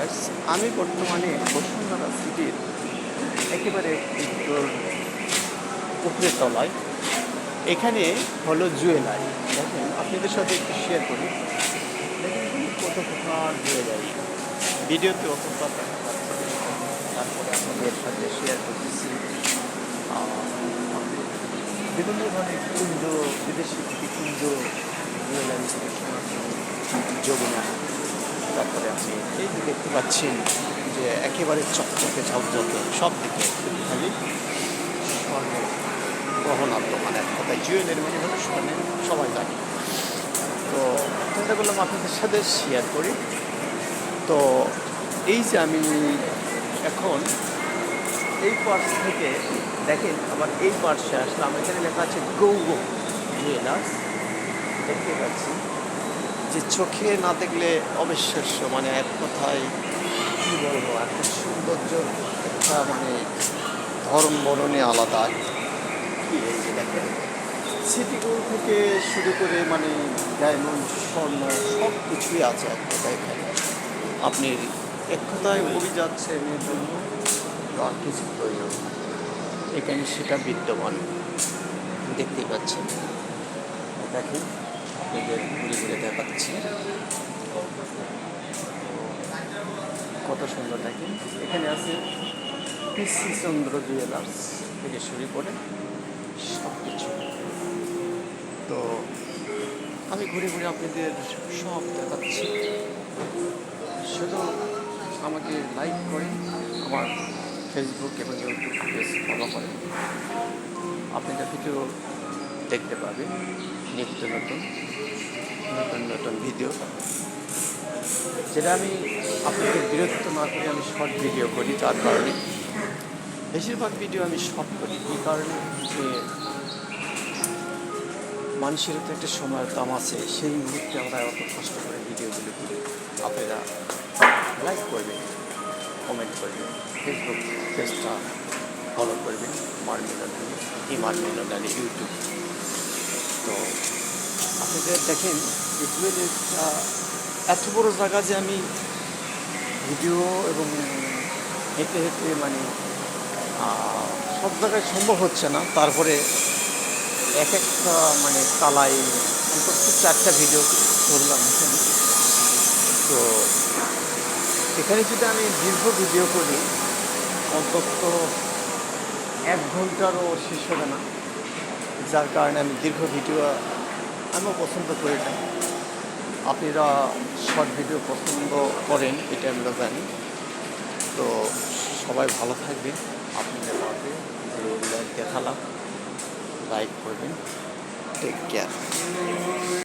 Jewellers. আমি বর্তমানে বসুন্ধরা সিটির একেবারে উত্তর উপরের তলায়। এখানে হলো জুয়েলারি। দেখেন আপনাদের সাথে একটু শেয়ার করি। দেখেন কত প্রকার জুয়েলারি ভিডিওতে অত কথা দেখাচ্ছে, তারপরে আপনাদের সাথে শেয়ার করতেছি। বিভিন্ন ধরনের কুঞ্জ, বিদেশি থেকে কুঞ্জ জুয়েলারি থেকে যমুনা। তারপরে আপনি এই যে দেখতে পাচ্ছেন যে একেবারে চকচকে ঝকঝকে সব দিকে খালি স্বর্ণের গহনার দোকান। এক কথায় জুয়েলারি মানে হলো স্বর্ণের, সবাই জানে। তো চিন্তা করলাম আপনাদের সাথে শেয়ার করি। তো এই যে আমি এখন এই পার্স থেকে দেখেন, আবার এই পার্সে আসলাম, এখানে লেখা আছে গৌর জুয়েলার্স। দেখতে পাচ্ছি যে চোখে না দেখলে অবিশ্বাস্য, মানে এক কথায় কী বলবো, একটা সৌন্দর্য, একটা মানে ধরন বরণে আলাদা। কি এই যে দেখেন সিটি গোল্ড থেকে শুরু করে মানে ডায়মন্ড, স্বর্ণ সব কিছুই আছে এক কথায় এখানে। আপনি এক কথায় অভিজাত শ্রেণীর জন্য আর কিছু প্রয়োজন এখানে সেটা বিদ্যমান। দেখতেই পাচ্ছেন, দেখেন আপনাদের ঘুরে ঘুরে দেখাচ্ছি কত সুন্দর। দেখেন এখানে আছে পিসি চন্দ্র জুয়েলার্স থেকে শুরু করে সব কিছু। তো আমি ঘুরে ঘুরে আপনাদের সব দেখাচ্ছি। শুধু আমাকে লাইক করে আমার ফেসবুক এবং ইউটিউব পেজ ফলো করেন। আপনাদের ভিডিও দেখতে পাবেন, নিত্য নতুন নতুন নতুন ভিডিও, যেটা আমি আপনাদের বিরক্ত না করে আমি শর্ট ভিডিও করি। যার কারণে বেশিরভাগ ভিডিও আমি শর্ট করি। এই কারণে যে মানুষের তো একটা সময়ের দাম আছে, সেই মুহূর্তে আমরা অত কষ্ট করে ভিডিওগুলো করি। আপনারা লাইক করবেন, কমেন্ট করবেন, ফেসবুক পেজটা ফলো করবেন, ইমার মিলন আলী ইউটিউব। তো আপনাদের দেখেন যে জুয়েলারিটা এত বড় জায়গা যে আমি ভিডিও এবং হেঁটে হেঁটে মানে সব জায়গায় সম্ভব হচ্ছে না। তারপরে এক একটা মানে তালায় অন্তত 4টা ভিডিও করলাম এখানে। তো এখানে যদি আমি দীর্ঘ ভিডিও করি অন্তত 1 ঘন্টারও শেষ হবে না। যার কারণে আমি দীর্ঘ ভিডিও আমিও পছন্দ করি না। আপনারা শর্ট ভিডিও পছন্দ করেন, এটা আমরা জানি। তো সবাই ভালো থাকবেন। আপনাদের মাঝে যেগুলো দেখালাম লাইক করবেন। Take care.